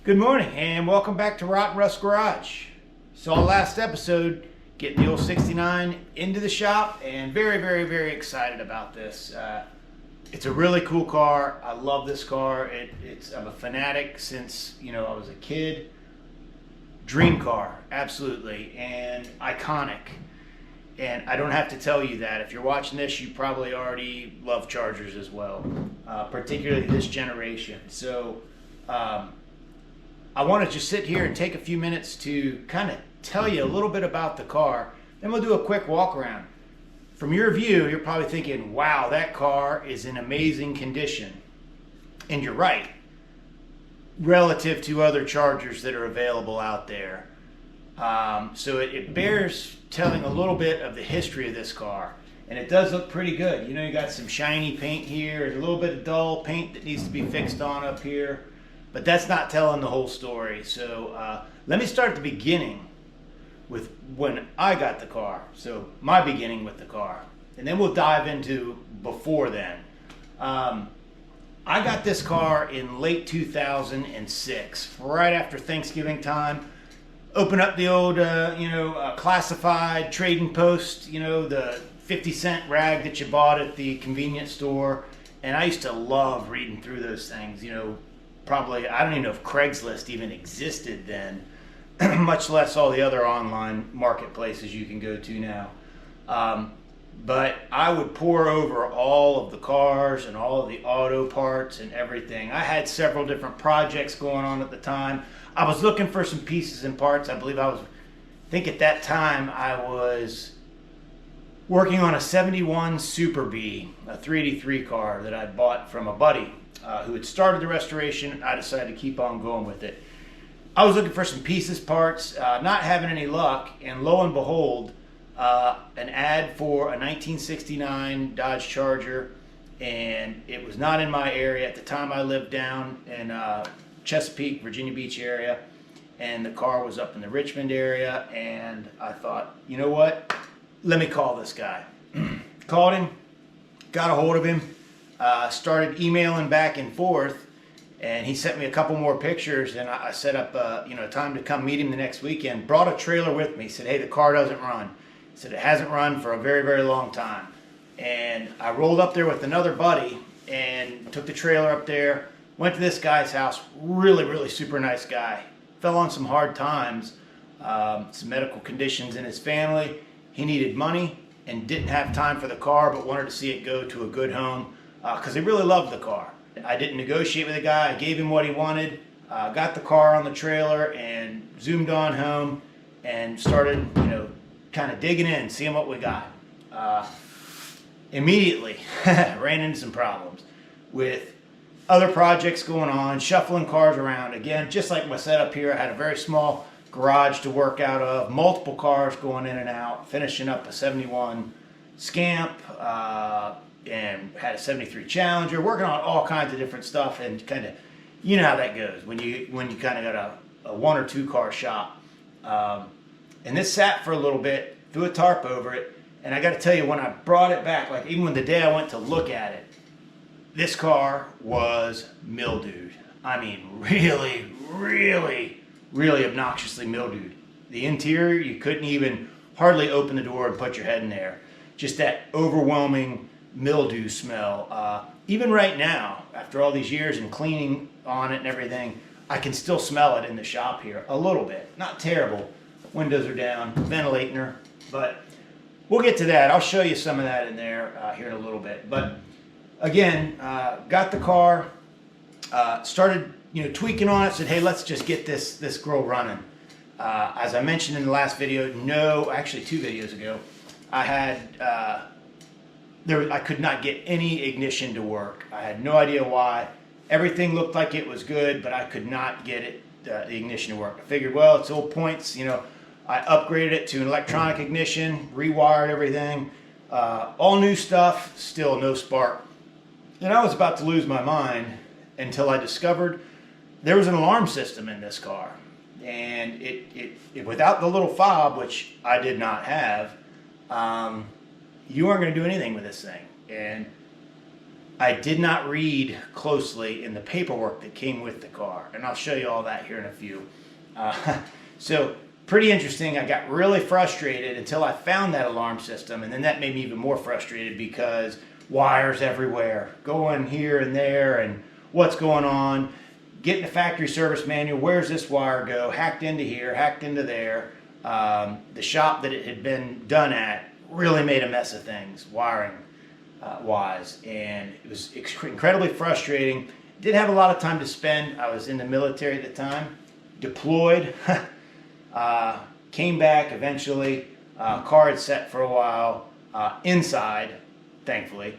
Good morning and welcome back to Rock Rust Garage. Saw last episode getting the old 69 into the shop and very excited about this. It's a really cool car. I love this car. I'm a fanatic since I was a kid. Dream car, absolutely, and iconic. And I don't have to tell you that. If you're watching this, you probably already love Chargers as well, particularly this generation. So I want to just sit here and take a few minutes to kind of tell you a little bit about the car. Then we'll do a quick walk around. From your view, you're probably thinking, wow, that car is in amazing condition. And you're right, relative to other Chargers that are available out there. So it bears telling a little bit of the history of this car. And it does look pretty good. You got some shiny paint here, a little bit of dull paint that needs to be fixed on up here. But that's not telling the whole story. So let me start at the beginning with when I got the car. So my beginning with the car. And then we'll dive into before then. I got this car in late 2006, right after Thanksgiving time. Open up the old, classified trading post, the 50-cent rag that you bought at the convenience store. And I used to love reading through those things, Probably, I don't even know if Craigslist even existed then, much less all the other online marketplaces you can go to now. But I would pore over all of the cars and all of the auto parts and everything. I had several different projects going on at the time. I was looking for some pieces and parts. I think at that time I was working on a 71 Super Bee, a 383 car that I bought from a buddy. Who had started the restoration. I decided to keep on going with it. I was looking for some pieces, parts, not having any luck, and lo and behold, an ad for a 1969 Dodge Charger, and it was not in my area. At the time, I lived down in Chesapeake, Virginia Beach area, and the car was up in the Richmond area, and I thought, you know what? Let me call this guy. Called him, got a hold of him, started emailing back and forth, and he sent me a couple more pictures, and I set up time to come meet him the next weekend. Brought a trailer with me. He said, hey, the car doesn't run. He said it hasn't run for a very long time. And I rolled up there with another buddy and took the trailer up there, went to this guy's house. Really super nice guy. Fell on some hard times, some medical conditions in his family. He needed money and didn't have time for the car, but wanted to see it go to a good home. Because he really loved the car. I didn't negotiate with the guy. I gave him what he wanted, got the car on the trailer, and zoomed on home and started, kind of digging in, seeing what we got. Immediately ran into some problems with other projects going on, shuffling cars around. Again, just like my setup here, I had a very small garage to work out of, multiple cars going in and out, finishing up a 71 Scamp, and had a 73 Challenger, working on all kinds of different stuff, and kind of, you know how that goes when you kind of got a one or two car shop. And this sat for a little bit, threw a tarp over it, and I got to tell you, when I brought it back, like even when the day I went to look at it, this car was mildewed. I mean, really obnoxiously mildewed. The interior, you couldn't even hardly open the door and put your head in there. Just that overwhelming mildew smell. Even right now, after all these years and cleaning on it and everything, I can still smell it in the shop here a little bit. Not terrible. Windows are down, ventilating her, but we'll get to that. I'll show you some of that in there here in a little bit. But again, got the car, started tweaking on it, said, hey, let's just get this girl running. As I mentioned in the last video, actually 2 videos ago, I had I could not get any ignition to work. I had no idea why. Everything looked like it was good, but I could not get the ignition to work. I figured, well, it's old points. I upgraded it to an electronic ignition, rewired everything, all new stuff, still no spark. And I was about to lose my mind until I discovered there was an alarm system in this car. And it without the little fob, which I did not have, you aren't going to do anything with this thing. And I did not read closely in the paperwork that came with the car, and I'll show you all that here in a few. So pretty interesting. I got really frustrated until I found that alarm system, and then that made me even more frustrated because wires everywhere, going here and there, and what's going on. Getting the factory service manual, where's this wire go? Hacked into here, hacked into there. The shop that it had been done at really made a mess of things, wiring wise, and it was incredibly frustrating. Did have a lot of time to spend. I was in the military at the time, deployed, came back eventually. Car had set for a while inside, thankfully.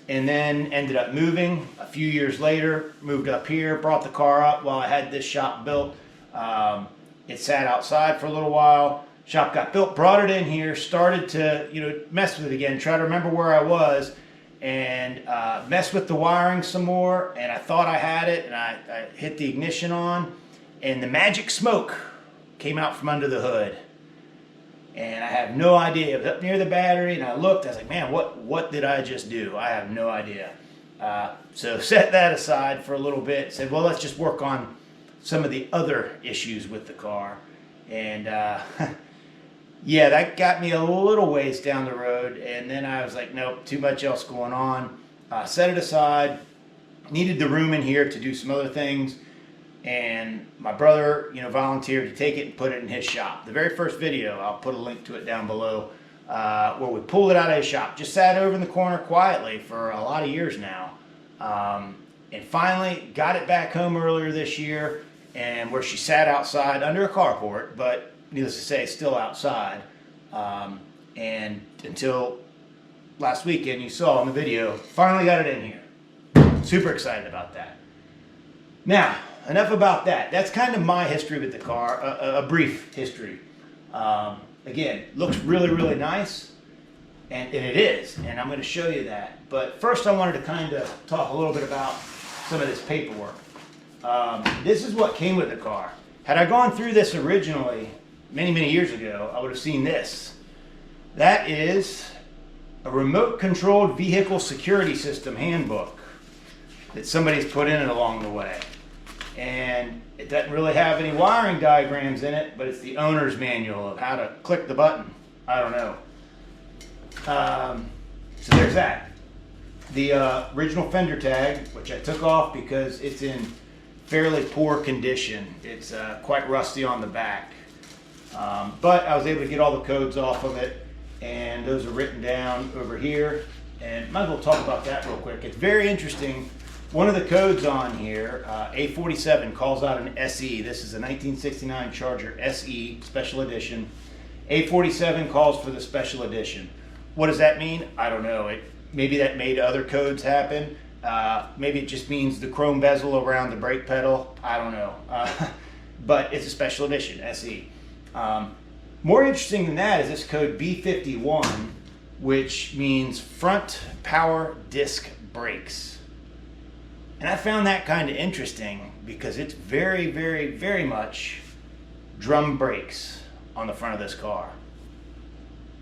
And then ended up moving a few years later, moved up here, brought the car up while I had this shop built. It sat outside for a little while. Shop got built, brought it in here, started to mess with it again, try to remember where I was, and mess with the wiring some more. And I thought I had it, and I hit the ignition on, and the magic smoke came out from under the hood. And I have no idea. It was up near the battery, and I looked. I was like, man, what did I just do? I have no idea. So set that aside for a little bit. Said, well, let's just work on some of the other issues with the car. And yeah, that got me a little ways down the road. And then I was like, nope, too much else going on. Set it aside. Needed the room in here to do some other things. And my brother, volunteered to take it and put it in his shop. The very first video, I'll put a link to it down below, where we pulled it out of his shop. Just sat over in the corner quietly for a lot of years now. And finally got it back home earlier this year, and where she sat outside under a carport, but needless to say, still outside. And until last weekend, you saw in the video, finally got it in here. Super excited about that. Now, enough about that. That's kind of my history with the car, a brief history. Again, looks really, really nice, and it is, and I'm going to show you that. But first I wanted to kind of talk a little bit about some of this paperwork. This is what came with the car. Had I gone through this originally many, many years ago, I would have seen this. That is a remote-controlled vehicle security system handbook that somebody's put in it along the way. And it doesn't really have any wiring diagrams in it, but it's the owner's manual of how to click the button. I don't know. So there's that. The original fender tag, which I took off because it's in fairly poor condition. It's quite rusty on the back. But I was able to get all the codes off of it, and those are written down over here. And might as well talk about that real quick. It's very interesting. One of the codes on here, A47, calls out an SE. This is a 1969 Charger SE Special Edition. A47 calls for the Special Edition. What does that mean? I don't know. Maybe that made other codes happen. Maybe it just means the chrome bezel around the brake pedal. I don't know. But it's a Special Edition, SE. More interesting than that is this code B51, which means front power disc brakes. And I found that kind of interesting because it's very, very, very much drum brakes on the front of this car.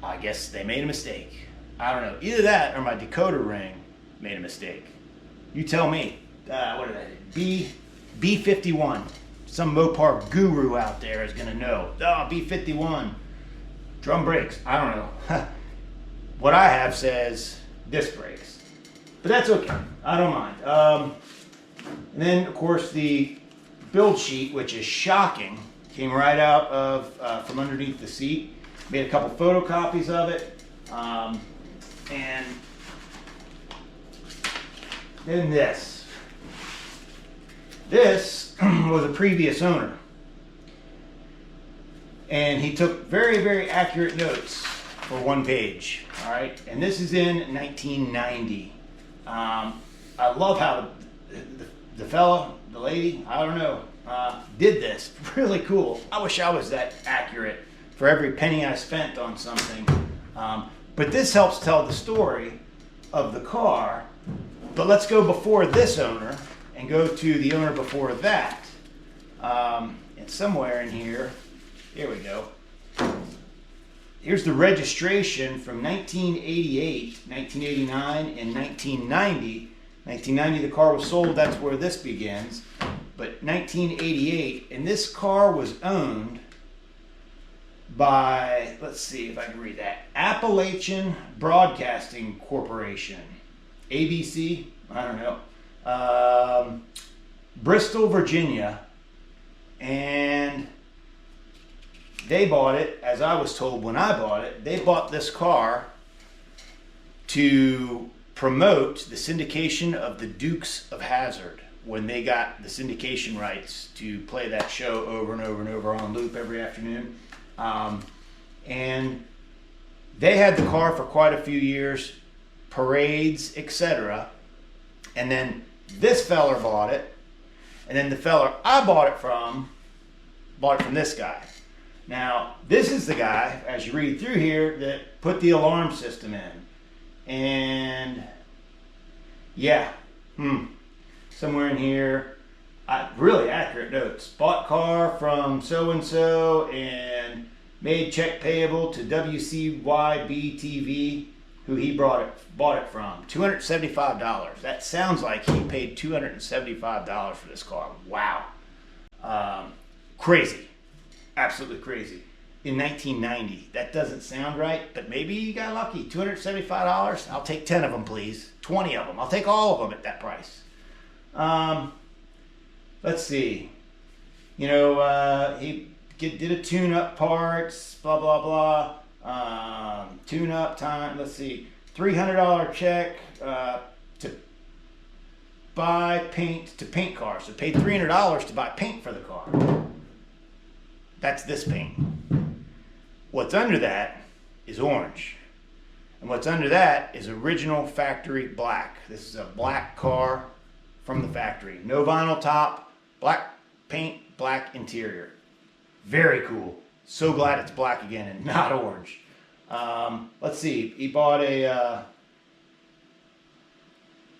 I guess they made a mistake. I don't know. Either that or my decoder ring made a mistake. You tell me. What did I do? B51. Some Mopar guru out there is going to know. Oh, B51. Drum brakes. I don't know. What I have says disc brakes. But that's okay. I don't mind. And then, of course, the build sheet, which is shocking, came right out of from underneath the seat. Made a couple photocopies of it. And then this. This was a previous owner. And he took very, very accurate notes for one page. All right. And this is in 1990. I love how the fella, the lady, I don't know, did this. Really cool. I wish I was that accurate for every penny I spent on something. But this helps tell the story of the car. But let's go before this owner and go to the owner before that. And somewhere in here we go. here's the registration from 1988, 1989, and 1990. 1990, the car was sold. That's where this begins. But 1988, and this car was owned by, let's see if I can read that, Appalachian Broadcasting Corporation, ABC, I don't know, Bristol, Virginia, and they bought it, as I was told when I bought it, they bought this car to promote the syndication of the Dukes of Hazzard when they got the syndication rights to play that show over and over and over on loop every afternoon. And they had the car for quite a few years, parades, etc. And then this feller bought it, and then the feller I bought it from this guy. Now, this is the guy, as you read through here, that put the alarm system in. And yeah, somewhere in here, really accurate notes. Bought car from so-and-so and made check payable to WCYB-TV, who he bought it from. $275. That sounds like he paid $275 for this car. Wow. Crazy. Absolutely crazy. In 1990. That doesn't sound right, but maybe you got lucky. $275. I'll take 10 of them, please. 20 of them. I'll take all of them at that price. Let's see. You know, he did a tune-up parts, blah, blah, blah. Tune-up time. Let's see. $300 check to buy paint, to paint cars. So paid $300 to buy paint for the car. That's this paint. What's under that is orange. And what's under that is original factory black. This is a black car from the factory. No vinyl top, black paint, black interior. Very cool. So glad it's black again and not orange. Let's see. He bought a...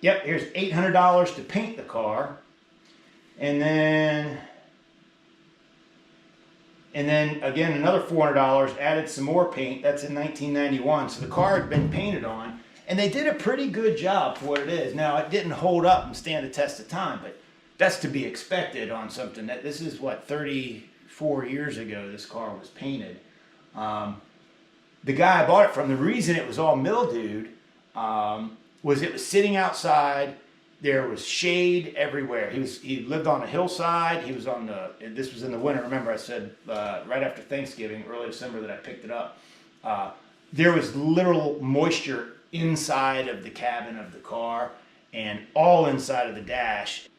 here's $800 to paint the car. And then again, another $400, added some more paint. That's in 1991. So the car had been painted on, and they did a pretty good job for what it is. Now, it didn't hold up and stand the test of time, but that's to be expected on something that, this is what, 34 years ago this car was painted. The guy I bought it from, the reason it was all mildewed was it was sitting outside. There was shade everywhere. He lived on a hillside. He was on this was in the winter. Remember I said right after Thanksgiving, early December, that I picked it up. There was literal moisture inside of the cabin of the car and all inside of the dash.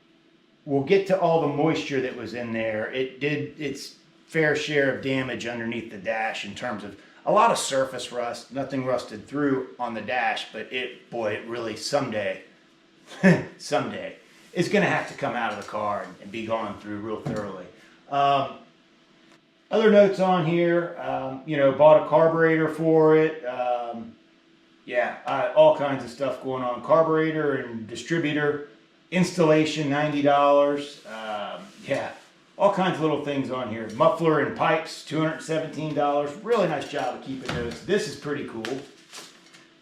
We'll get to all the moisture that was in there. It did its fair share of damage underneath the dash in terms of a lot of surface rust. Nothing rusted through on the dash, but it really someday it's going to have to come out of the car and be gone through real thoroughly. Other notes on here, bought a carburetor for it. All kinds of stuff going on. Carburetor and distributor. Installation, $90. All kinds of little things on here. Muffler and pipes, $217. Really nice job of keeping those. This is pretty cool.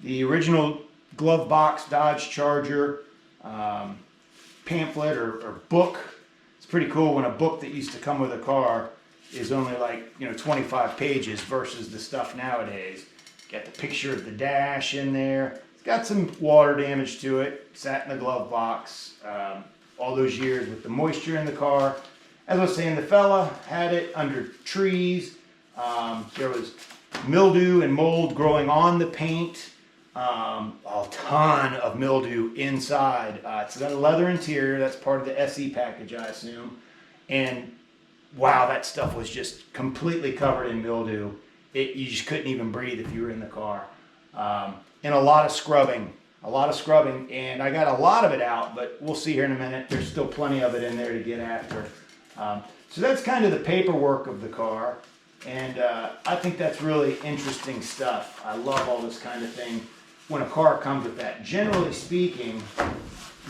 The original glove box Dodge Charger pamphlet or book. It's pretty cool when a book that used to come with a car is only like 25 pages versus the stuff nowadays. Got the picture of the dash in there. It's got some water damage to it. Sat in the glove box all those years with the moisture in the car. As I was saying, the fella had it under trees. There was mildew and mold growing on the paint. A ton of mildew inside. It's got a leather interior. That's part of the SE package, I assume. And wow, that stuff was just completely covered in mildew. You just couldn't even breathe if you were in the car. And a lot of scrubbing. And I got a lot of it out, but we'll see here in a minute. There's still plenty of it in there to get after. So that's kind of the paperwork of the car. And I think that's really interesting stuff. I love all this kind of thing when a car comes with that. Generally speaking,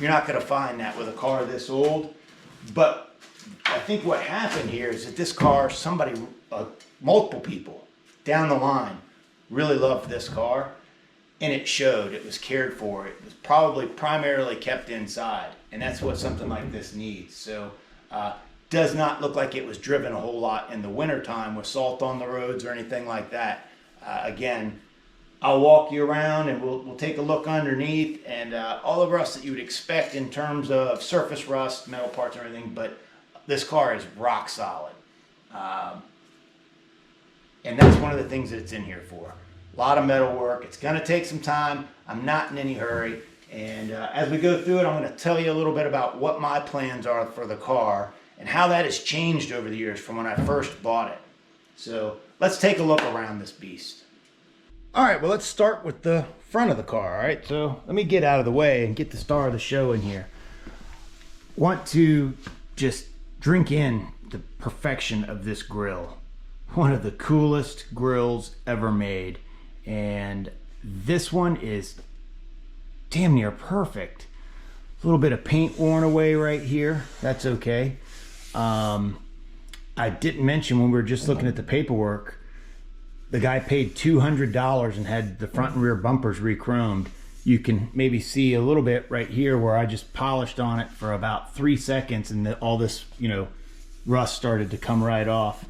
you're not going to find that with a car this old. But I think what happened here is that this car, multiple people down the line really loved this car, and it showed. It was cared for. It was probably primarily kept inside, and that's what something like this needs. So does not look like it was driven a whole lot in the wintertime with salt on the roads or anything like that. Again, I'll walk you around and we'll take a look underneath, and all the rust that you would expect in terms of surface rust, metal parts and everything, but this car is rock solid. And that's one of the things that it's in here for. A lot of metal work. It's going to take some time. I'm not in any hurry. And as we go through it, I'm going to tell you a little bit about what my plans are for the car and how that has changed over the years from when I first bought it. So let's take a look around this beast. All right, well, let's start with the front of the car. All right, so let me get out of the way and get the star of the show in here. Want to just drink in the perfection of this grill. One of the coolest grills ever made. And this one is damn near perfect. A little bit of paint worn away right here. That's okay. I didn't mention when we were just looking at the paperwork, the guy paid $200 and had the front and rear bumpers re-chromed. You can maybe see a little bit right here where I just polished on it for about 3 seconds, and all this, rust started to come right off.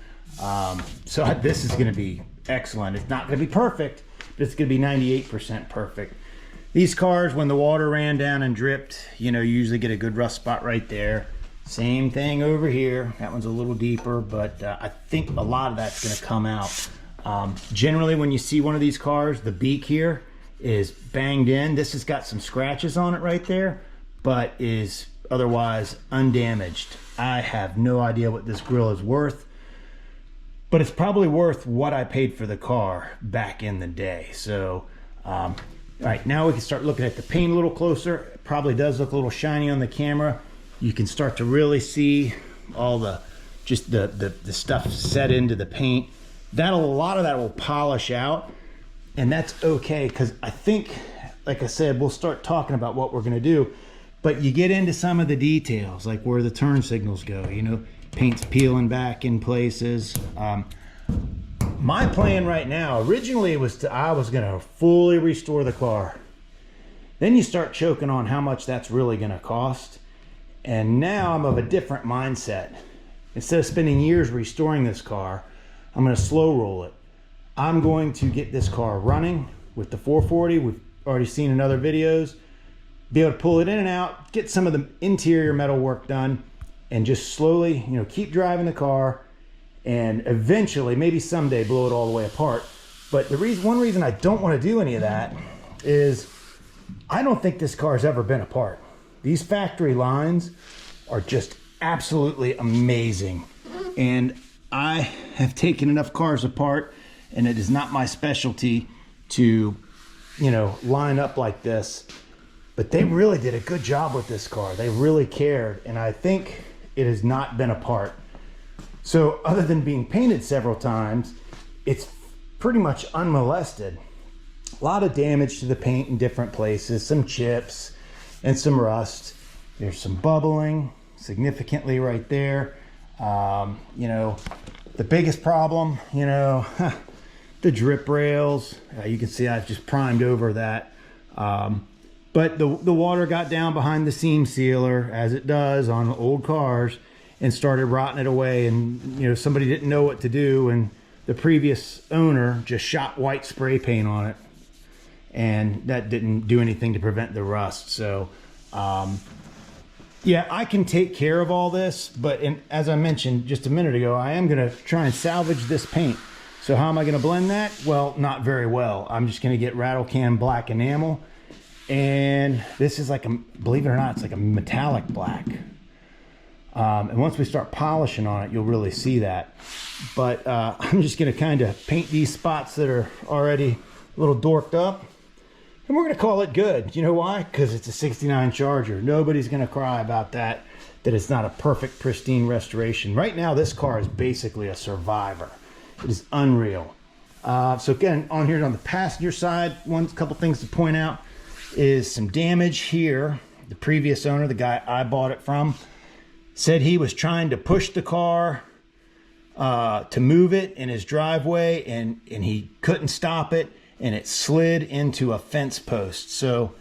So this is going to be excellent. It's not going to be perfect, but it's going to be 98% perfect. These cars, when the water ran down and dripped, you usually get a good rust spot right there. Same thing over here. That one's a little deeper, but I think a lot of that's going to come out. Generally, when you see one of these cars, the beak here is banged in. This has got some scratches on it right there, but is otherwise undamaged. I have no idea what this grill is worth, but it's probably worth what I paid for the car back in the day. So, all right, now we can start looking at the paint a little closer. It probably does look a little shiny on the camera. You can start to really see all the stuff set into the paint. A lot of that will polish out, and that's okay, because I think, like I said, we'll start talking about what we're going to do, but you get into some of the details, like where the turn signals go, paint's peeling back in places. My plan right now, originally, I was going to fully restore the car. Then you start choking on how much that's really going to cost, and now I'm of a different mindset. Instead of spending years restoring this car, I'm going to slow roll it. I'm going to get this car running with the 440. We've already seen in other videos. Be able to pull it in and out, get some of the interior metal work done, and just slowly, keep driving the car, and eventually, maybe someday, blow it all the way apart. But one reason I don't want to do any of that is I don't think this car has ever been apart. These factory lines are just absolutely amazing. And I have taken enough cars apart, and it is not my specialty to, line up like this. But they really did a good job with this car. They really cared, and I think it has not been apart. So other than being painted several times, it's pretty much unmolested. A lot of damage to the paint in different places, some chips and some rust. There's some bubbling significantly right there. The biggest problem, the drip rails. You can see I've just primed over that. But the water got down behind the seam sealer, as it does on old cars, and started rotting it away. And, somebody didn't know what to do, and the previous owner just shot white spray paint on it. And that didn't do anything to prevent the rust. So, yeah, I can take care of all this, but as I mentioned just a minute ago, I am going to try and salvage this paint. So how am I going to blend that? Well, not very well. I'm just going to get rattle can black enamel, and this is believe it or not, it's like a metallic black. And once we start polishing on it, you'll really see that. But I'm just going to kind of paint these spots that are already a little dorked up. And we're going to call it good. You know why? Because it's a 69 Charger. Nobody's going to cry about that it's not a perfect, pristine restoration. Right now, this car is basically a survivor. It is unreal. So again, on here on the passenger side, couple things to point out is some damage here. The previous owner, the guy I bought it from, said he was trying to push the car to move it in his driveway, and he couldn't stop it, and it slid into a fence post. So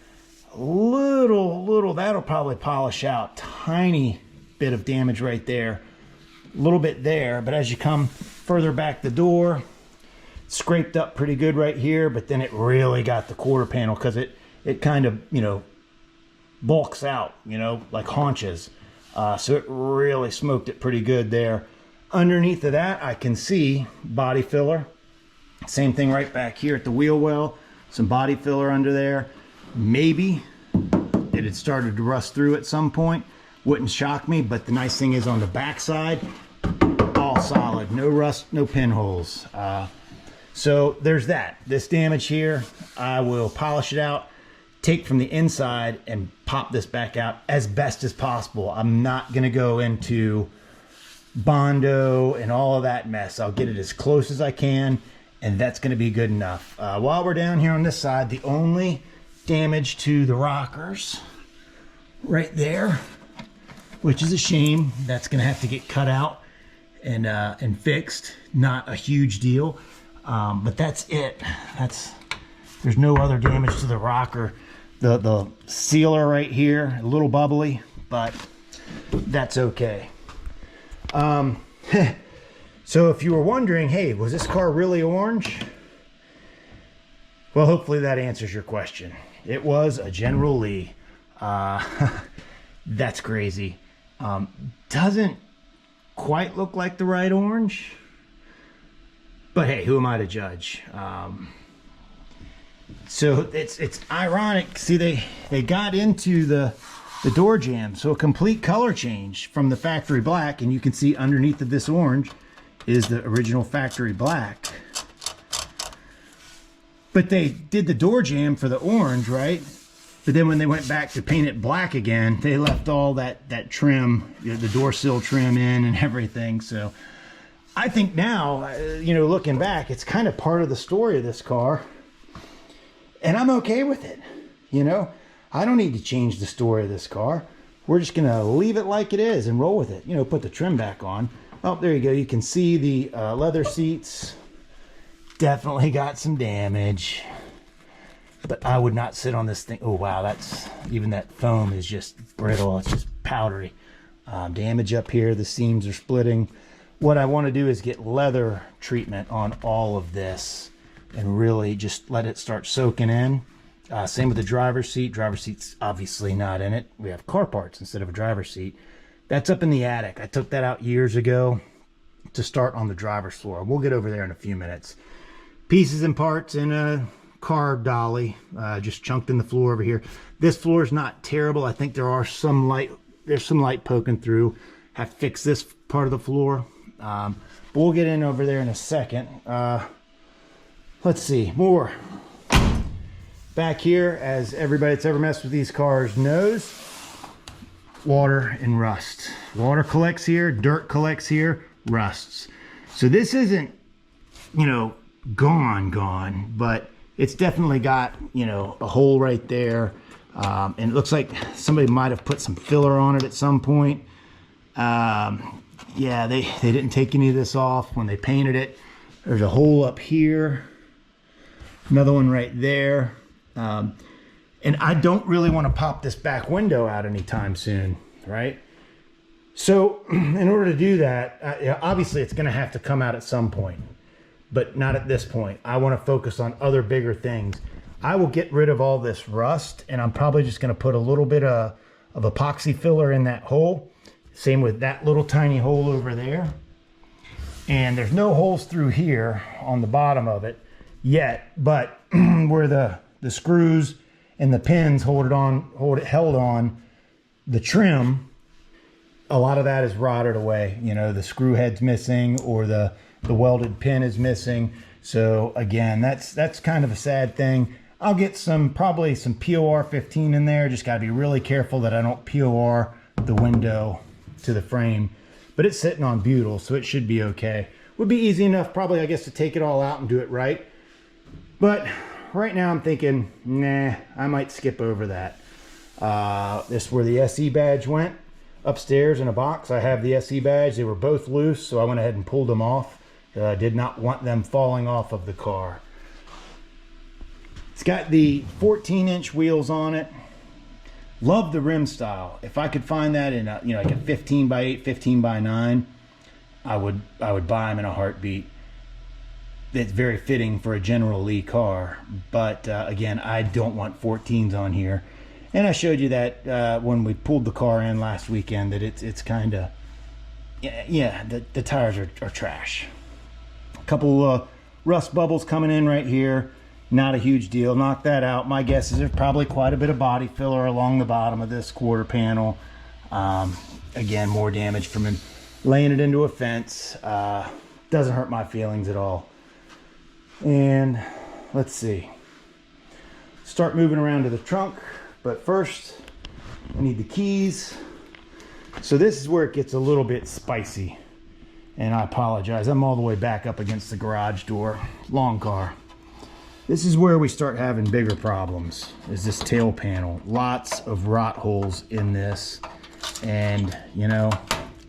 little that'll probably polish out. Tiny bit of damage right there, a little bit there, but as you come further back the door, scraped up pretty good right here, but then it really got the quarter panel because it kind of, you know, bulks out, you know, like haunches. So it really smoked it pretty good there. Underneath of that, I can see body filler. Same thing right back here at the wheel well. Some body filler under there. Maybe it had started to rust through at some point. Wouldn't shock me, but the nice thing is on the back side, all solid. No rust, no pinholes. So there's that. This damage here, I will polish it out, take from the inside, and pop this back out as best as possible. I'm not going to go into Bondo and all of that mess. I'll get it as close as I can, and that's going to be good enough. While we're down here on this side, the only damage to the rockers right there, which is a shame. That's going to have to get cut out and fixed. Not a huge deal. But that's it. There's no other damage to the rocker. The sealer right here, a little bubbly, but that's okay. So if you were wondering, hey, was this car really orange? Well, hopefully that answers your question. It was a General Lee. That's crazy. Doesn't quite look like the right orange. But hey, who am I to judge? So it's ironic. See, they got into the door jamb, so a complete color change from the factory black, and you can see underneath of this orange is the original factory black. But they did the door jamb for the orange, right? But then when they went back to paint it black again, they left all that trim, you know, the door sill trim in and everything. So I think now, you know, looking back, it's kind of part of the story of this car, and I'm okay with it. You know, I don't need to change the story of this car. We're just gonna leave it like it is and roll with it. You know, put the trim back on. Oh, there you go. You can see the leather seats definitely got some damage, but I would not sit on this thing. Oh wow, that's even that foam is just brittle. It's just powdery. Damage up here. The seams are splitting. What I want to do is get leather treatment on all of this and really just let it start soaking in. Same with the driver's seat. Driver's seat's obviously not in it. We have car parts instead of a driver's seat. That's up in the attic. I took that out years ago to start on the driver's floor. We'll get over there in a few minutes. Pieces and parts in a car dolly, just chunked in the floor over here. This floor is not terrible. I think there's some light poking through. Have fixed this part of the floor. But we'll get in over there in a second. Let's see, more. Back here, as everybody that's ever messed with these cars knows, water and rust. Water collects here, dirt collects here, rusts. So this isn't, you know, gone, but it's definitely got, you know, a hole right there. And it looks like somebody might have put some filler on it at some point. Yeah, they didn't take any of this off when they painted it. There's a hole up here, another one right there. And I don't really want to pop this back window out anytime soon, right? So in order to do that, obviously it's going to have to come out at some point, but not at this point. I want to focus on other bigger things. I will get rid of all this rust, and I'm probably just going to put a little bit of epoxy filler in that hole. Same with that little tiny hole over there. And there's no holes through here on the bottom of it yet, but where the screws and the pins held on the trim, a lot of that is rotted away. You know, the screw head's missing, or the welded pin is missing. So again, that's kind of a sad thing. I'll get probably some POR 15 in there. Just got to be really careful that I don't POR the window to the frame, but it's sitting on butyl, so it should be okay. Would be easy enough probably, I guess, to take it all out and do it right. But right now I'm thinking, nah, I might skip over that. This is where the SE badge went. upstairs in a box. I have the SE badge. They were both loose, so I went ahead and pulled them off. Did not want them falling off of the car. It's got the 14-inch wheels on it. Love the rim style. If I could find that in a, like a 15 by 8, 15 by 9, I would buy them in a heartbeat. It's very fitting for a General Lee car, but again, I don't want 14s on here. And I showed you that when we pulled the car in last weekend, that it's kind of, yeah, the tires are trash. A couple rust bubbles coming in right here. Not a huge deal. Knock that out. My guess is there's probably quite a bit of body filler along the bottom of this quarter panel. Again, more damage from him laying it into a fence. Doesn't hurt my feelings at all. And let's see. Start moving around to the trunk. But first, I need the keys. So this is where it gets a little bit spicy. And I apologize. I'm all the way back up against the garage door. Long car. This is where we start having bigger problems, is this tail panel. Lots of rot holes in this. And, you know,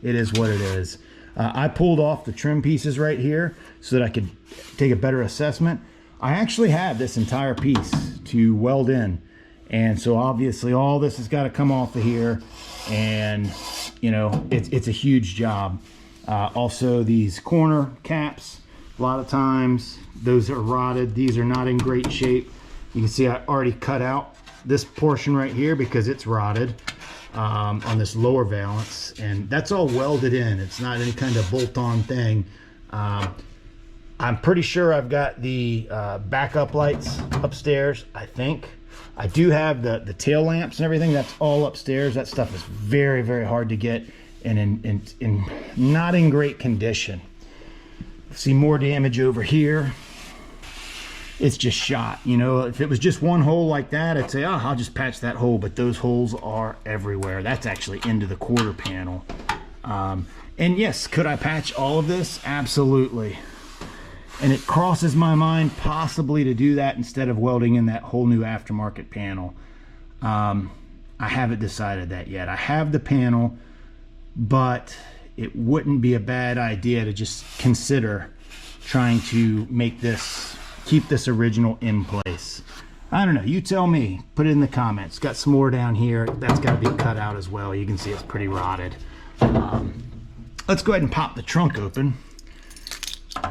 it is what it is. I pulled off the trim pieces right here so that I could take a better assessment. I actually have this entire piece to weld in. And so obviously all this has got to come off of here. And, you know, it's a huge job. Also these corner caps, a lot of times those are rotted. These are not in great shape. You can see I already cut out this portion right here because it's rotted on this lower valance, and that's all welded in. It's not any kind of bolt-on thing. I'm pretty sure I've got the backup lights upstairs, I think. I do have the tail lamps and everything. That's all upstairs. That stuff is very, very hard to get and in not in great condition. See more damage over here. It's just shot. You know, if it was just one hole like that, I'd say, oh, I'll just patch that hole, but those holes are everywhere. That's actually into the quarter panel. And yes, could I patch all of this? Absolutely. And it crosses my mind possibly to do that instead of welding in that whole new aftermarket panel. I haven't decided that yet. I have the panel, but it wouldn't be a bad idea to just consider trying to make this, keep this original in place. I don't know, you tell me, put it in the comments. Got some more down here. That's got to be cut out as well. You can see it's pretty rotted. Let's go ahead and pop the trunk open.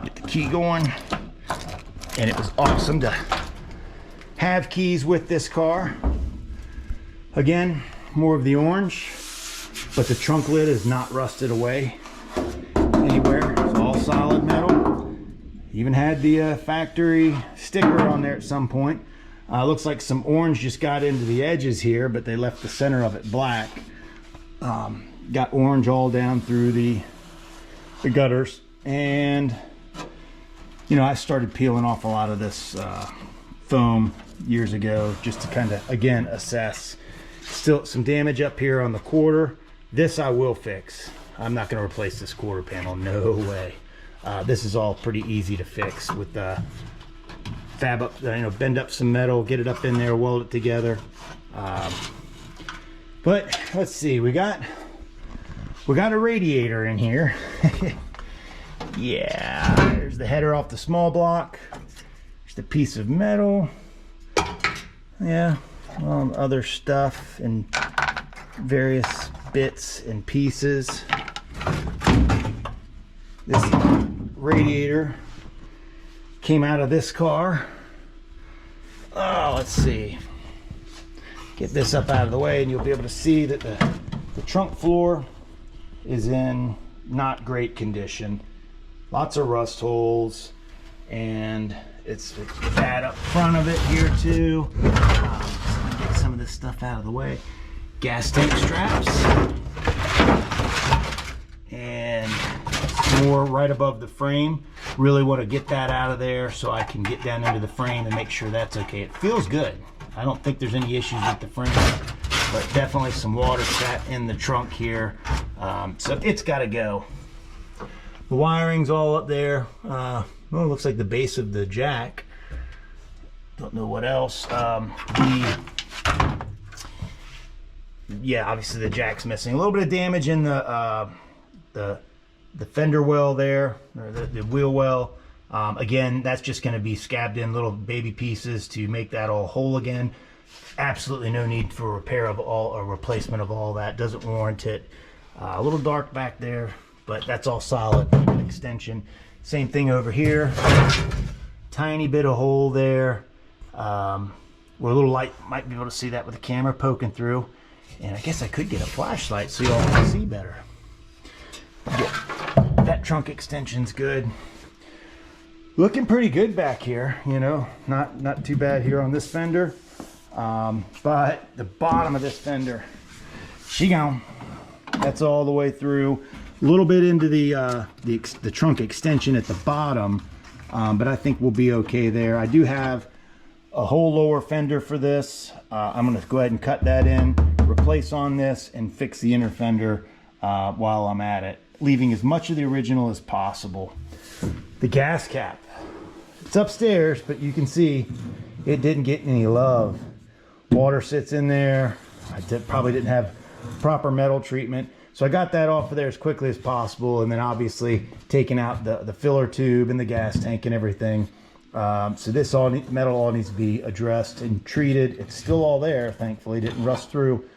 Get the key going. And it was awesome to have keys with this car. Again, more of the orange, but the trunk lid is not rusted away anywhere. It's all solid metal. Even had the factory sticker on there at some point. Looks like some orange just got into the edges here, but they left the center of it black. Got orange all down through the gutters. And, you know, I started peeling off a lot of this foam years ago just to kind of, again, assess. Still some damage up here on the quarter. This I will fix. I'm not going to replace this quarter panel. No way. This is all pretty easy to fix with fab up, you know, bend up some metal, get it up in there, weld it together. But let's see, we got a radiator in here. Yeah, there's the header off the small block. There's the piece of metal. Yeah, other stuff and various bits and pieces. This radiator came out of this car. Oh, let's see. Get this up out of the way and you'll be able to see that the trunk floor is in not great condition. Lots of rust holes, and it's bad up front of it here too. Get some of this stuff out of the way. Gas tank straps. And more right above the frame. Really want to get that out of there so I can get down into the frame and make sure that's okay. It feels good. I don't think there's any issues with the frame, but definitely some water sat in the trunk here. So it's got to go. The wiring's all up there. Well, it looks like the base of the jack. Don't know what else. yeah, obviously the jack's missing. A little bit of damage in the fender well there, or the wheel well. Again, that's just going to be scabbed in little baby pieces to make that all whole again. Absolutely no need for repair of all or replacement of all that. Doesn't warrant it. A little dark back there, but that's all solid extension. Same thing over here. Tiny bit of hole there. Where a little light might be able to see that with the camera poking through. And I guess I could get a flashlight so y'all can see better. Yeah, that trunk extension's good. Looking pretty good back here, you know, not too bad here on this fender. But the bottom of this fender, she gone. That's all the way through. A little bit into the trunk extension at the bottom, but I think we'll be okay there. I do have a whole lower fender for this. I'm going to go ahead and cut that in, replace on this, and fix the inner fender while I'm at it, leaving as much of the original as possible. The gas cap, it's upstairs, but you can see it didn't get any love. Water sits in there. I probably didn't have proper metal treatment, so I got that off of there as quickly as possible, and then obviously taking out the filler tube and the gas tank and everything. So this metal all needs to be addressed and treated. It's still all there, thankfully, didn't rust through,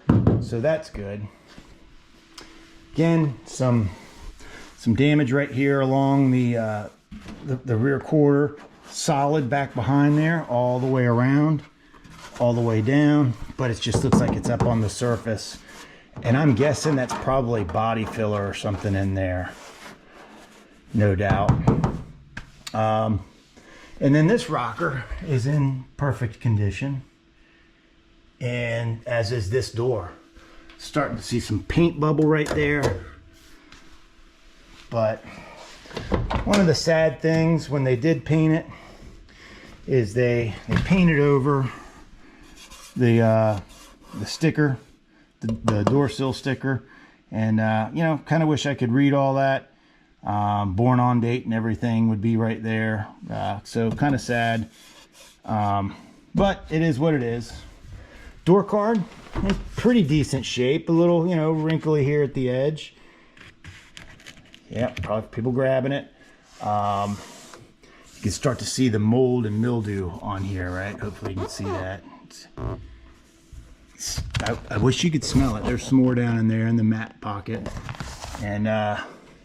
so that's good. Again, some damage right here along the rear quarter, solid back behind there, all the way around, all the way down, but it just looks like it's up on the surface, and I'm guessing that's probably body filler or something in there, no doubt. And then this rocker is in perfect condition, and as is this door. Starting to see some paint bubble right there. But one of the sad things when they did paint it is they painted over the sticker, the door sill sticker, and you know, kind of wish I could read all that. Born on date and everything would be right there, so kind of sad, but it is what it is. Door card in pretty decent shape, a little, you know, wrinkly here at the edge. Yeah, probably people grabbing it. You can start to see the mold and mildew on here, right? Hopefully you can see that. I wish you could smell it. There's some more down in there in the mat pocket, and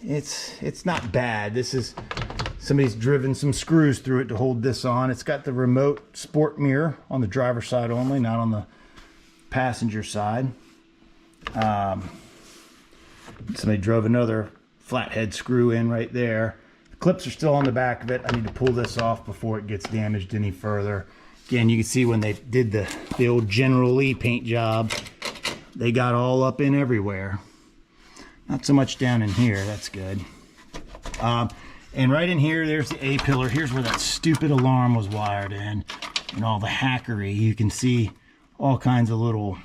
it's not bad. This is, somebody's driven some screws through it to hold this on. It's got the remote sport mirror on the driver's side only, not on the passenger side. Somebody drove another flathead screw in right there. The clips are still on the back of it. I need to pull this off before it gets damaged any further. Again, you can see when they did the old General Lee paint job, they got all up in everywhere. Not so much down in here, that's good. And right in here, there's the A-pillar. Here's where that stupid alarm was wired in, and all the hackery. You can see all kinds of little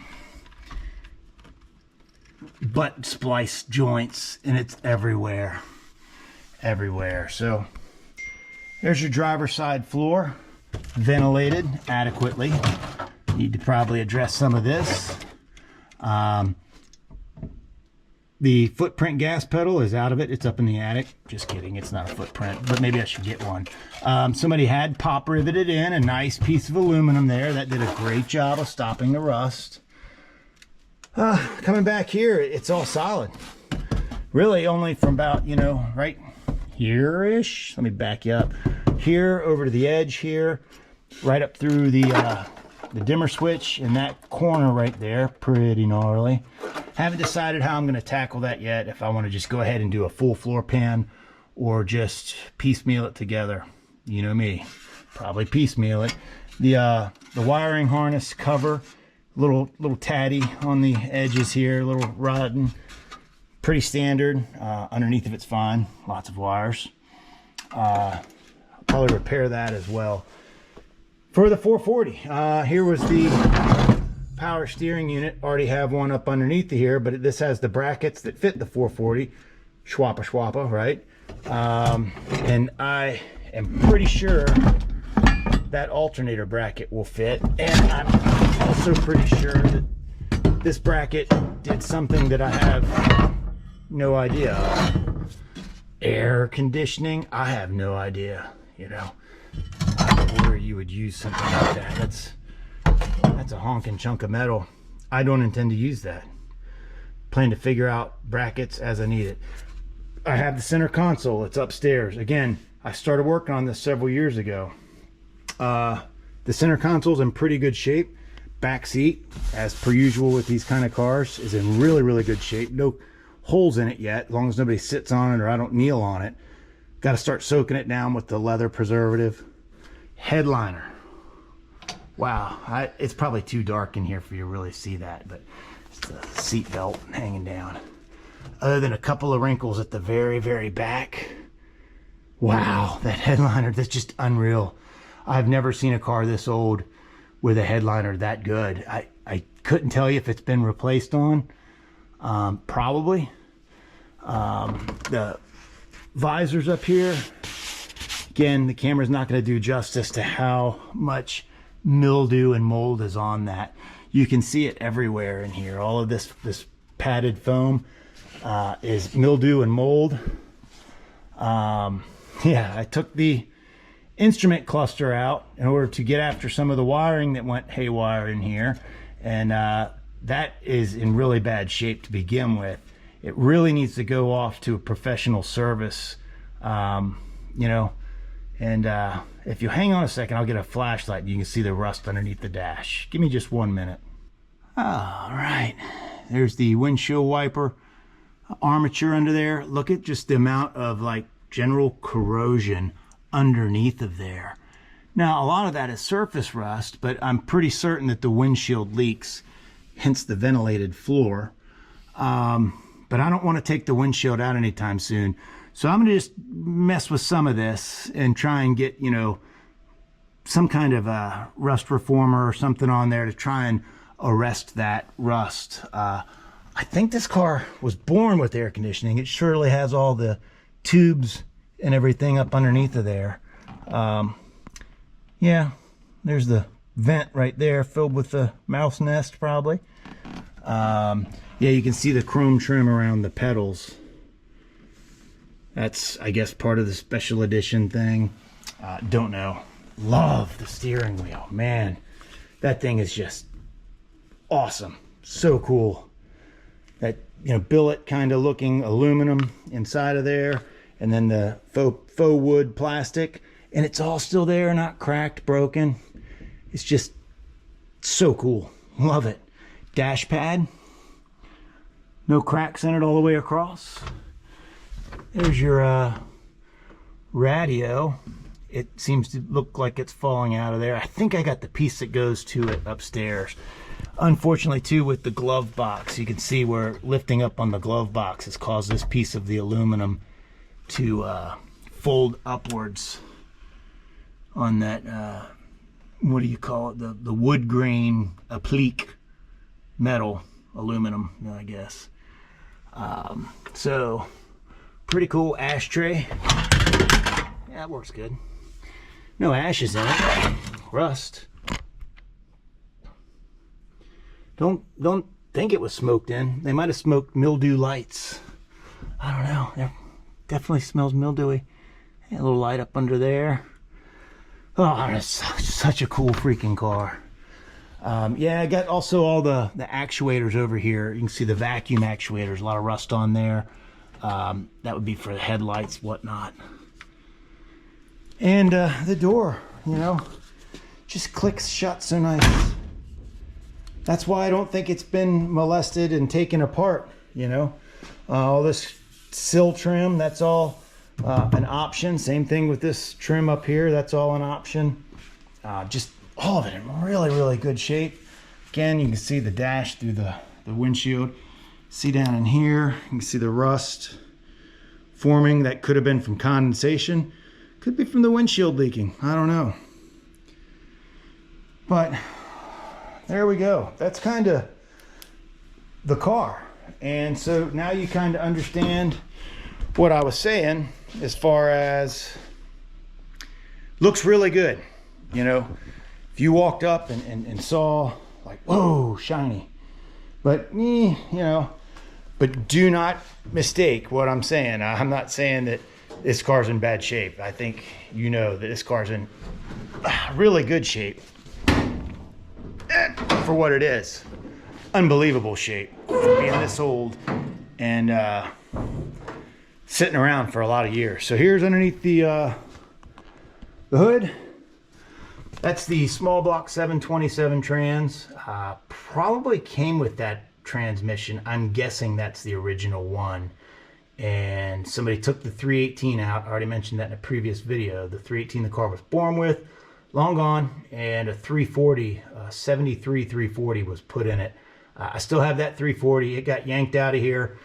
butt splice joints, and it's everywhere. Everywhere. So there's your driver's side floor, ventilated adequately. Need to probably address some of this. The footprint gas pedal is out of it. It's up in the attic. Just kidding, it's not a footprint, but maybe I should get one. Somebody had pop riveted in a nice piece of aluminum there. That did a great job of stopping the rust. Coming back here, it's all solid. Really only from about, you know, right here-ish. Let me back you up. Here over to the edge here, right up through the dimmer switch in that corner right there. Pretty gnarly. Haven't decided how I'm going to tackle that yet, if I want to just go ahead and do a full floor pan or just piecemeal it together. You know me, probably piecemeal it. The wiring harness cover, little tatty on the edges here, a little rotten. Pretty standard. Underneath of it's fine. Lots of wires. I'll probably repair that as well. For the 440, here was the power steering unit. Already have one up underneath here, but this has the brackets that fit the 440. Schwappa, right? And I am pretty sure that alternator bracket will fit, and I'm also pretty sure that this bracket did something that I have no idea of. Air conditioning, I have no idea, you know, where you would use something like that. That's a honking chunk of metal. I don't intend to use that. Plan to figure out brackets as I need it. I have the center console, it's upstairs. Again, I started working on this several years ago. The center console's in pretty good shape. Back seat, as per usual with these kind of cars, is in really, really good shape. No holes in it yet, as long as nobody sits on it or I don't kneel on it. Got to start soaking it down with the leather preservative. Headliner. Wow, it's probably too dark in here for you to really see that, but it's the seat belt hanging down. Other than a couple of wrinkles at the very, very back. Wow, that headliner, that's just unreal. I've never seen a car this old with a headliner that good. I couldn't tell you if it's been replaced on. Probably. The visors up here. Again, the camera's not going to do justice to how much mildew and mold is on that. You can see it everywhere in here. All of this padded foam is mildew and mold. Yeah, I took the instrument cluster out in order to get after some of the wiring that went haywire in here, and that is in really bad shape to begin with. It really needs to go off to a professional service, you know, and if you hang on a second, I'll get a flashlight and you can see the rust underneath the dash. Give me just 1 minute. All right, there's the windshield wiper armature under there. Look at just the amount of like general corrosion underneath of there. Now, a lot of that is surface rust, but I'm pretty certain that the windshield leaks, hence the ventilated floor. But I don't want to take the windshield out anytime soon. So I'm going to just mess with some of this and try and get, you know, some kind of a rust reformer or something on there to try and arrest that rust. I think this car was born with air conditioning. It surely has all the tubes and everything up underneath of there. Yeah, there's the vent right there filled with the mouse nest probably. Yeah, you can see the chrome trim around the pedals. That's, I guess, part of the special edition thing. Don't know. Love the steering wheel, man. That thing is just awesome. So cool. That, you know, billet kind of looking aluminum inside of there, and then the faux wood plastic, and it's all still there, not cracked, broken. It's just so cool. Love it. Dash pad, no cracks in it all the way across. There's your radio. It seems to look like it's falling out of there. I think I got the piece that goes to it upstairs. Unfortunately, too, with the glove box, you can see where lifting up on the glove box has caused this piece of the aluminum to fold upwards on that, what do you call it? The wood grain applique metal, aluminum, I guess. So, pretty cool ashtray. Yeah, that works good. No ashes in it. Rust. Don't think it was smoked in. They might have smoked mildew lights. I don't know. It definitely smells mildewy. A little light up under there. Oh, it's such a cool freaking car. Yeah, I got also all the actuators over here. You can see the vacuum actuators, a lot of rust on there. That would be for the headlights, whatnot. And the door, you know, just clicks shut so nice. That's why I don't think it's been molested and taken apart, you know. All this sill trim, that's all an option. Same thing with this trim up here, that's all an option. Just all of it in really, really good shape. Again, you can see the dash through the windshield. See down in here, you can see the rust forming. That could have been from condensation. Could be from the windshield leaking. I don't know. But there we go. That's kind of the car. And so now you kind of understand what I was saying as far as looks really good. You know, if you walked up and saw like, whoa, shiny, But, you know, but do not mistake what I'm saying. I'm not saying that this car's in bad shape. I think you know that this car's in really good shape for what it is. Unbelievable shape for being this old and sitting around for a lot of years. So here's underneath the hood. That's the small block 727 trans. Probably came with that transmission. I'm guessing that's the original one. And somebody took the 318 out. I already mentioned that in a previous video. The 318 the car was born with, long gone, and a 340, 73 340 was put in it. I still have that 340. It got yanked out of here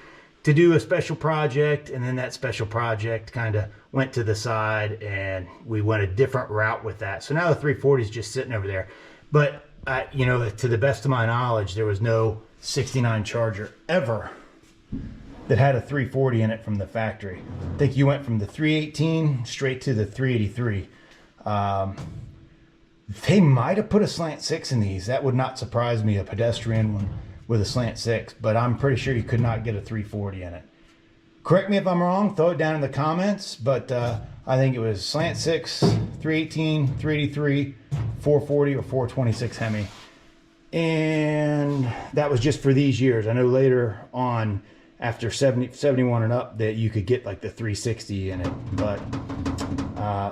to do a special project, and then that special project kind of went to the side, and we went a different route with that. So now the 340 is just sitting over there. But, you know, to the best of my knowledge, there was no 69 Charger ever that had a 340 in it from the factory. I think you went from the 318 straight to the 383. They might have put a slant 6 in these. That would not surprise me, a pedestrian one with a slant 6, but I'm pretty sure you could not get a 340 in it. Correct me if I'm wrong, throw it down in the comments, but I think it was slant 6, 318, 383, 440, or 426 Hemi. And that was just for these years. I know later on, after 71 and up, that you could get like the 360 in it, but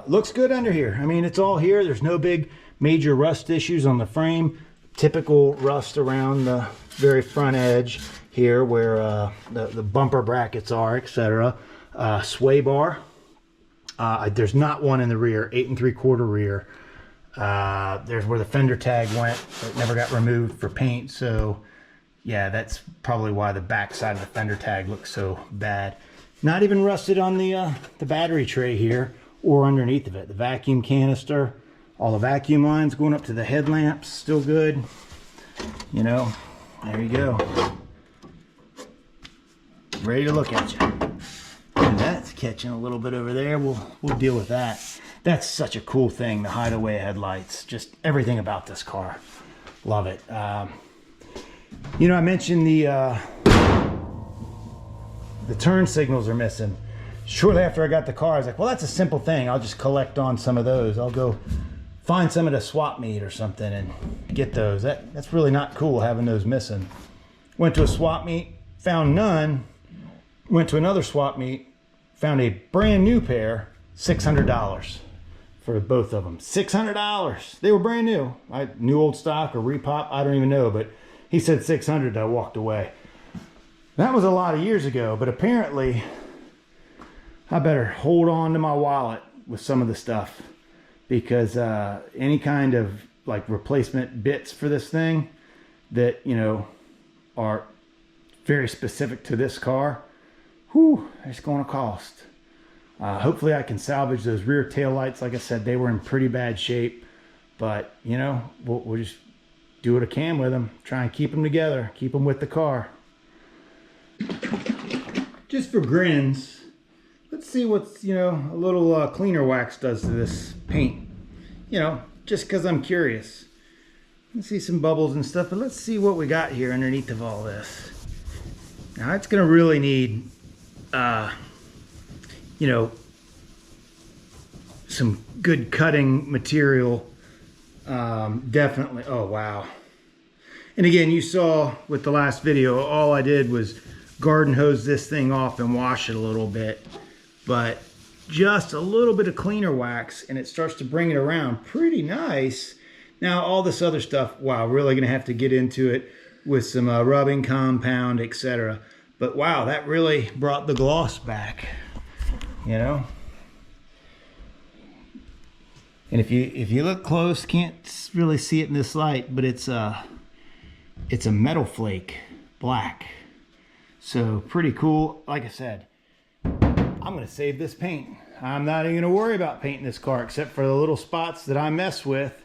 looks good under here. I mean, it's all here. There's no big major rust issues on the frame. Typical rust around the very front edge here where the bumper brackets are, etc. Sway bar. There's not one in the rear, 8 3/4 rear. There's where the fender tag went. It never got removed for paint, so yeah, that's probably why the back side of the fender tag looks so bad. Not even rusted on the battery tray here or underneath of it. The vacuum canister, all the vacuum lines going up to the headlamps, still good. You know, there you go. Ready to look at you. And that's catching a little bit over there. We'll deal with that. That's such a cool thing, the hideaway headlights. Just everything about this car. Love it. You know, I mentioned the turn signals are missing. Shortly after I got the car, I was like, well, that's a simple thing. I'll just collect on some of those. I'll go find some at a swap meet or something and get those. That's really not cool having those missing. Went to a swap meet, found none. Went to another swap meet, found a brand new pair, $600 for both of them. $600. They were brand new. New old stock or repop, I don't even know, but he said 600. I walked away. That was a lot of years ago, but apparently I better hold on to my wallet with some of the stuff, because any kind of like replacement bits for this thing that, you know, are very specific to this car, whew, it's going to cost. Hopefully I can salvage those rear tail lights. Like I said, they were in pretty bad shape, but you know, we'll just do what I can with them. Try and keep them together, keep them with the car. Just for grins, let's see what's, you know, a little cleaner wax does to this paint. You know, just because I'm curious. Let's see some bubbles and stuff, but let's see what we got here underneath of all this. Now it's going to really need, you know, some good cutting material. Definitely. Oh, wow. And again, you saw with the last video, all I did was garden hose this thing off and wash it a little bit. But just a little bit of cleaner wax and it starts to bring it around pretty nice. Now all this other stuff, wow, really gonna have to get into it with some rubbing compound, etc. But wow, that really brought the gloss back, you know. And if you look close, can't really see it in this light, but it's a metal flake black. So pretty cool. Like I said, I'm gonna save this paint. I'm not even gonna worry about painting this car except for the little spots that I mess with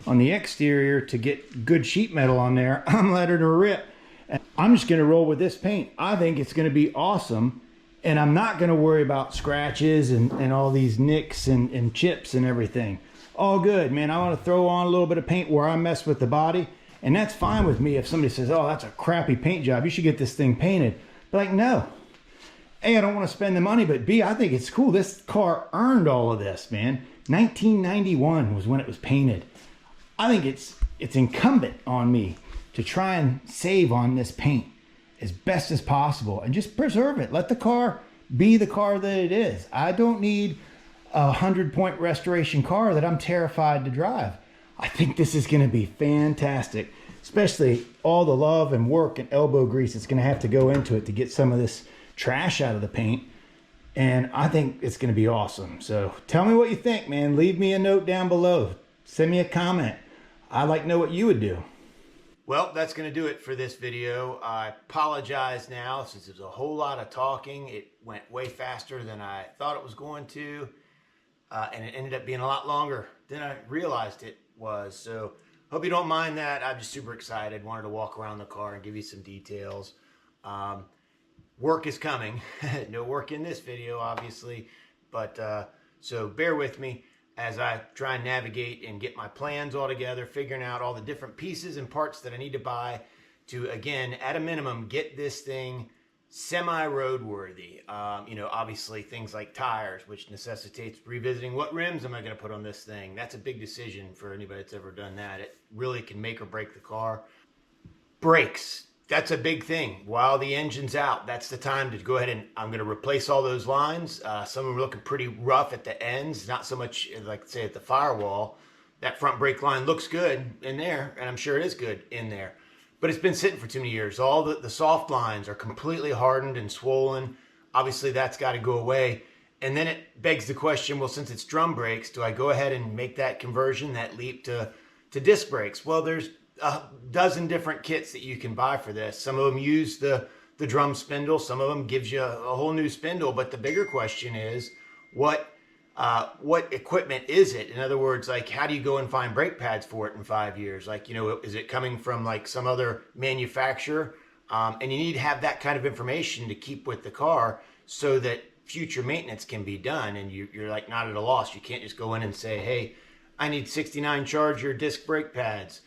on the exterior to get good sheet metal on there. I'm letting her rip. And I'm just gonna roll with this paint. I think it's gonna be awesome. And I'm not gonna worry about scratches and all these nicks and chips and everything. All good, man. I wanna throw on a little bit of paint where I mess with the body, And that's fine with me if somebody says, oh, that's a crappy paint job, you should get this thing painted. But like, no. A, I don't want to spend the money, but B, I think it's cool. This car earned all of this, man. 1991 was when it was painted. I think it's incumbent on me to try and save on this paint as best as possible and just preserve it. Let the car be the car that it is. I don't need a 100-point restoration car that I'm terrified to drive. I think this is going to be fantastic, especially all the love and work and elbow grease that's going to have to go into it to get some of this trash out of the paint. And I think it's going to be awesome. So tell me what you think, man. Leave me a note down below. Send me a comment. I'd like to know what you would do. Well, that's going to do it for this video. I apologize now since there's a whole lot of talking. It went way faster than I thought it was going to. And it ended up being a lot longer than I realized it was. So hope you don't mind that. I'm just super excited. Wanted to walk around the car and give you some details. Work is coming. No work in this video, obviously. But so bear with me as I try and navigate and get my plans all together, figuring out all the different pieces and parts that I need to buy to, again, at a minimum, get this thing semi-roadworthy. Obviously things like tires, which necessitates revisiting what rims am I going to put on this thing. That's a big decision for anybody that's ever done that. It really can make or break the car. Brakes. That's a big thing. While the engine's out, that's the time to go ahead and I'm going to replace all those lines. Some of them are looking pretty rough at the ends, not so much like say at the firewall. That front brake line looks good in there, and I'm sure it is good in there. But it's been sitting for too many years. All the soft lines are completely hardened and swollen. Obviously, that's got to go away. And then it begs the question, well, since it's drum brakes, do I go ahead and make that conversion, that leap to disc brakes? Well, there's a dozen different kits that you can buy for this. Some of them use the drum spindle. Some of them gives you a whole new spindle. But the bigger question is, what equipment is it? In other words, like, how do you go and find brake pads for it in 5 years? Like, is it coming from like some other manufacturer? And you need to have that kind of information to keep with the car so that future maintenance can be done. And you're like not at a loss. You can't just go in and say, hey, I need 69 Charger disc brake pads.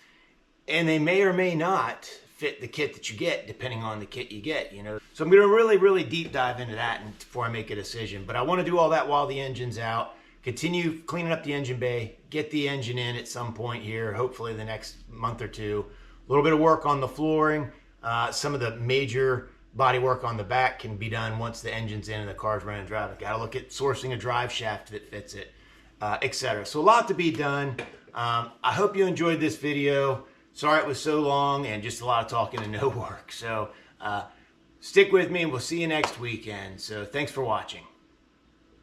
And they may or may not fit the kit that you get, depending on the kit you get, So I'm going to really, really deep dive into that before I make a decision. But I want to do all that while the engine's out. Continue cleaning up the engine bay. Get the engine in at some point here, hopefully the next month or two. A little bit of work on the flooring. Some of the major body work on the back can be done once the engine's in and the car's running and driving. Got to look at sourcing a drive shaft that fits it, etc. So a lot to be done. I hope you enjoyed this video. Sorry it was so long and just a lot of talking and no work. So stick with me and we'll see you next weekend. So thanks for watching.